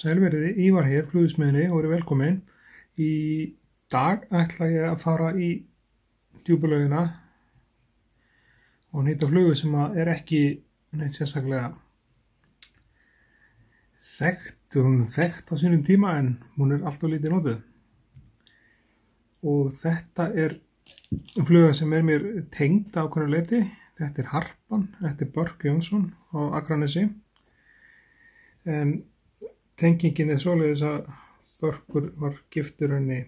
Sælveriði, Ívar hér, flugsmiðinni og verið velkomin. Í dag ætla ég að fara í Djúpulaugina og nýta flugu sem er ekki neitt sérstaklega þekkt. Hún er þekkt á sínum tíma en hún er alltaf lítið notuð. Og þetta er fluga sem er mér tengd á hverju leyti. Þetta er Harpan, þetta er Börk Jónsson á Akranesi. En tengingin er svoleiðis að Börkur var giftur henni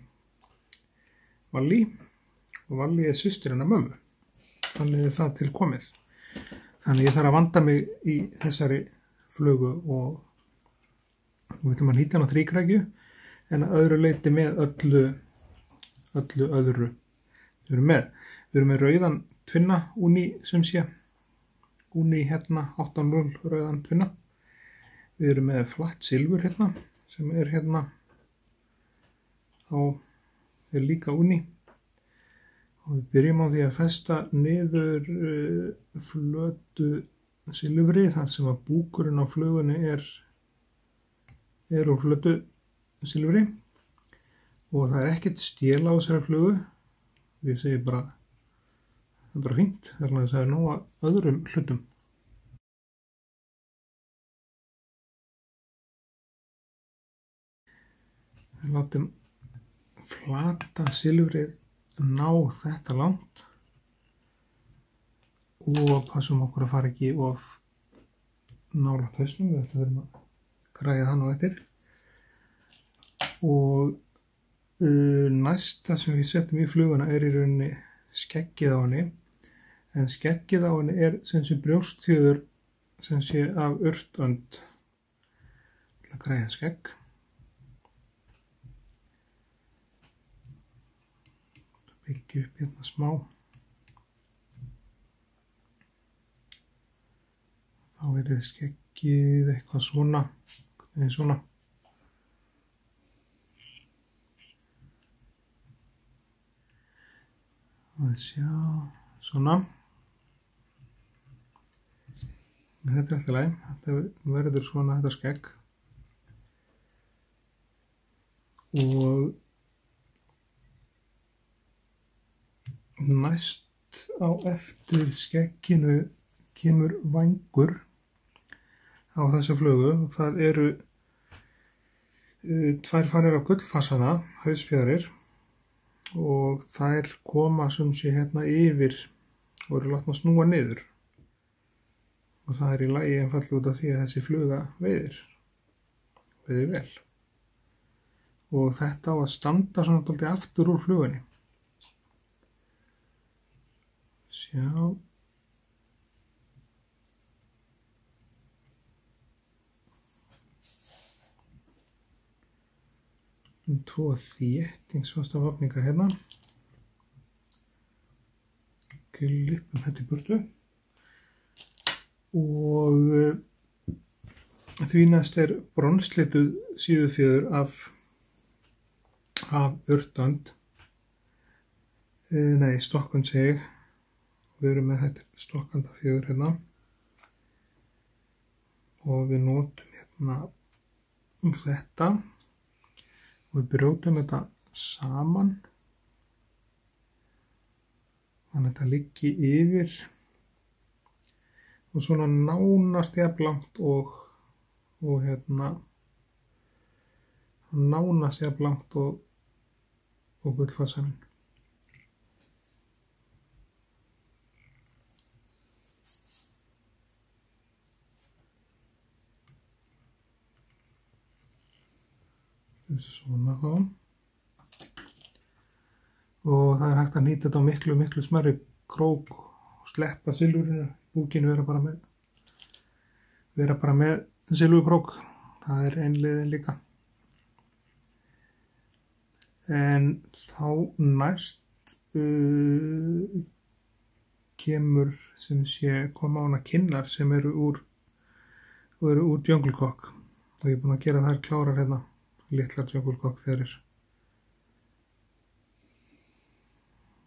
Vallý og Vallý er systir hennar mömmu. Þannig er það til komið. Þannig ég þarf að vanda mig í þessari flugu og við ætlum að nýta hana þríkrækju en að öðru leyti með öllu öðru. Við erum með rauðan tvinna Uni sem sé. Uni hérna 8.0 rauðan tvinna. Við erum með flatt silfur hérna sem er hérna er líka Uni og við byrjum á því að festa niður flötu silfri þar sem að búkurinn á flugunni er úr flötu silfri og það er ekkert stél á þessari flugu. Ég segi bara það er bara fínt vegna þess að það er nóg að öðrum hlutum. Við látum flata silfrið ná þetta langt og passum okkur að fara ekki of nálægt hausnum. Við þurfum að græja hann á eftir. Og næsta sem við setjum í fluguna er í rauninni skeggið á henni. En skeggið á henni er sem sé brjóstfjöður sem sé af urtönd. Til að græja skegg. Byggja upp hérna smá. Þá verður skeggið eitthvað svona, eða svona. Og sjá, svona. Þetta er alltaf læg, þetta verður svona þetta skegg. Og næst á eftir skegginu kemur vængur á þessa flugu og það eru tvær farir af gullfassana, hausfjaðrir og þær koma sem sé hérna yfir og eru látnar snúa niður og það er í lagi einfaldlega út af því að þessi fluga veiðir vel og þetta á að standa svona dálítið aftur úr flugunni. Sjá. Tvo þéttingsfasta vafninga hérna. Klippum þetta í burtu. Og því næst er bronslituð síðufjöður af urtönd. Nei, stokkund segi ég. Við erum með þetta stokkanda fjöður hérna og við notum hérna þetta og við brjótum þetta saman þannig að þetta liggi yfir og svona nánast jafnlangt og hérna nánast jafnlangt og gullfassaninn. Svona þá og það er hægt að nýta þetta á miklu smærri krók og sleppa silfurinu, búkinu vera bara með silfurkrók, það er ein leiðin líka. En þá næst kemur sem sé koma ána kinnar sem eru úr Jungle Cock og ég er búinn að gera þær klárar hérna. Litlar Jungle Cock fjaðrir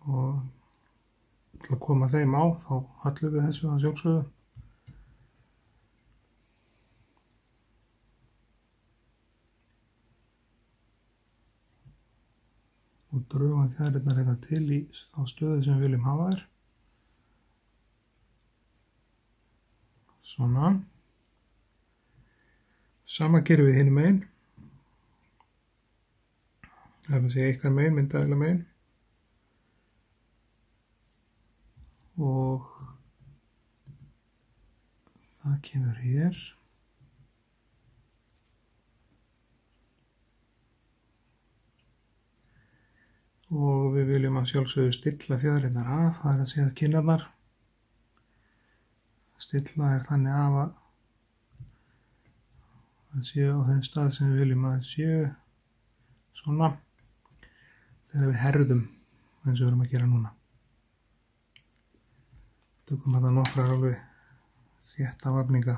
og til að koma þeim á þá hallum við þessu að sjálfsögðu drögum fjaðrirnar hérna til í þá stöðu sem við viljum hafa þær. Svona. Sama gerum við hinum megin. Það er að segja ykkar megin, myndavélar megin. Og það kemur hér. Og við viljum að sjálfsögðu stilla fjaðrirnar af, það er að segja kinnarnar. Stilla er þannig af að það séu á þeim stað sem við viljum að það séu svona þegar við herðum eins og við erum að gera núna. Tökum þetta nokkrar alveg þétta vafninga.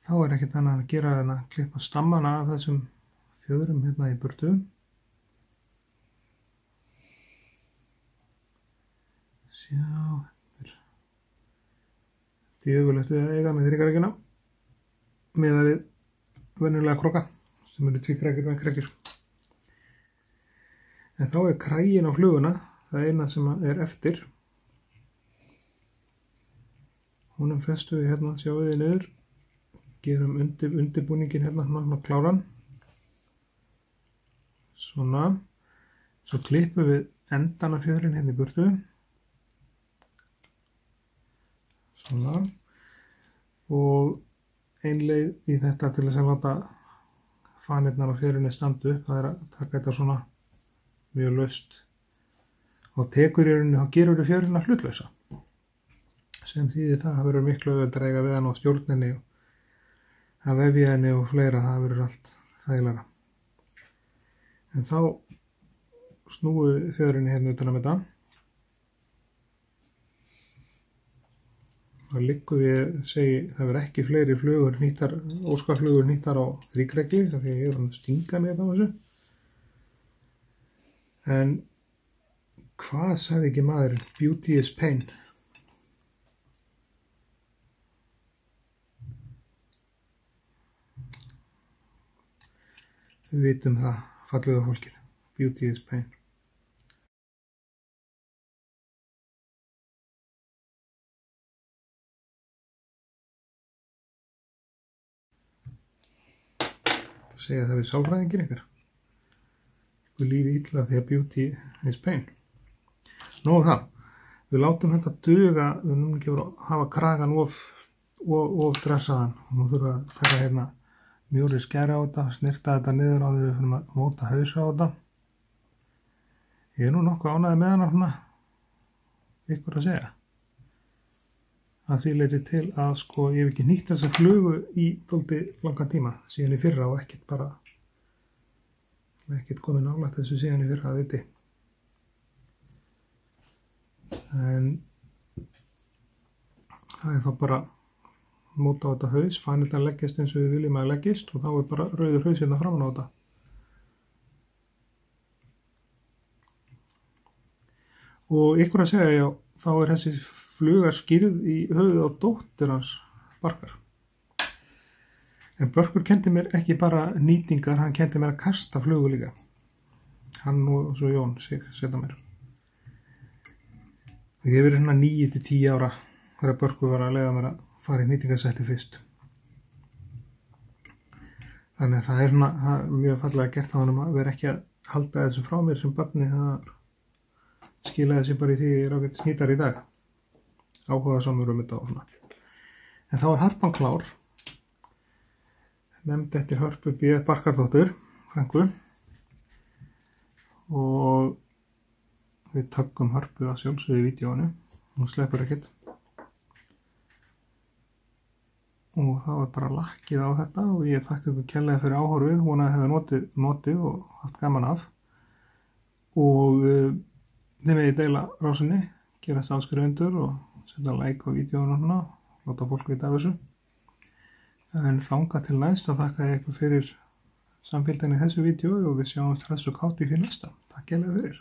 Þá er ekkert annað að gera en að klippa stammana af þessum fjöðrum hérna í burtu. Sjá, þetta er djöfulegt við að eiga með þríkrækjuna miðað við venjulega króka sem eru tvíkrækjur með krækjur. En þá er kraginn á fluguna það eina sem er eftir. Honum festum við hérna, sjáum við niður, gerum undirbúningin hérna, hann kláran. Svona, svo klippum við endan af fjöðrin hérna í burtu. Svona, og ein leið í þetta til þess að láta fanirnar á fjöðrinni standa upp, það er að taka þetta svona mjög laust og tekur í rauninni, þá gerur við fjöðrina hlutlausa sem þýðir það verður miklu auðveldara að eiga við hann á stjórninni og að vefja henni og fleira, það verður allt þægilegra. En þá snúum við fjöðrinni hérna utan að þetta. Það liggur við segi það verður ekki fleiri flugur nýttar, óskarflugur nýttar á þríkrækju því að ég er að stinga mig á þessu. En hvað sagði ekki maðurinn? Beauty is pain. Við vitum það, fallega fólkið. Beauty is pain. Það segja það við sálfræðingin ykkar. Við líði illa því að beauty is pain. Nóg það. Við látum þetta duga, við erum ekki að hafa kragan of dressaðan. Nú þurfum við að taka hérna mjóri skæri á þetta, snirta þetta niður á því við fyrir að móta hausa á þetta. Ég er nú nokkuð ánægður með hana svona, ykkur að segja. Að því leyti til að sko ég hef ekki nýtt þessa flugu í dálítið langan tíma síðan í fyrra og ekkert komið nálægt þessu síðan í fyrra að viti. En það er þá bara móta á þetta haus, fanirnar leggjast eins og við viljum að leggjast og þá er bara rauður haus hérna framan á þetta. Og ykkur að segja, já, þá er þessi fluga skýrð í höfuð á dóttur hans Barkar. En Börkur kenndi mér ekki bara nýtingar, hann kenndi mér að kasta flugu líka. Hann og svo Jón setja mér. Ég hef verið hérna 9 til 10 ára þegar Börkur var að leiða mér að fara í nýtingarsætti fyrst. Þannig að það er svona mjög fallega gert á honum að vera ekki að halda þessu frá mér sem barni, það skilaði sér bara í því ég er ágætt snýtar í dag. Áhugasamur þetta og svona. En þá er harpan klár. Nefnd eftir Hörpu B. Barkardóttur, frænku. Og við tökum Hörpu að sjálfsögðu í vídeóinu. Hún sleppur ekkert. Og það var bara lakkið á þetta og ég þakka ykkur kærlega fyrir áhorfið. Vona að hafa notið og haft gaman af. Og þið megið deila rásinni, gera samskrifundur og setja like á vídeóinu og láta fólk vita af þessu. En þangað til næst og þakka ég ykkur fyrir samfylgdina í þessu vídeói og við sjáumst hress og kátt í því næsta. Takk kærlega fyrir.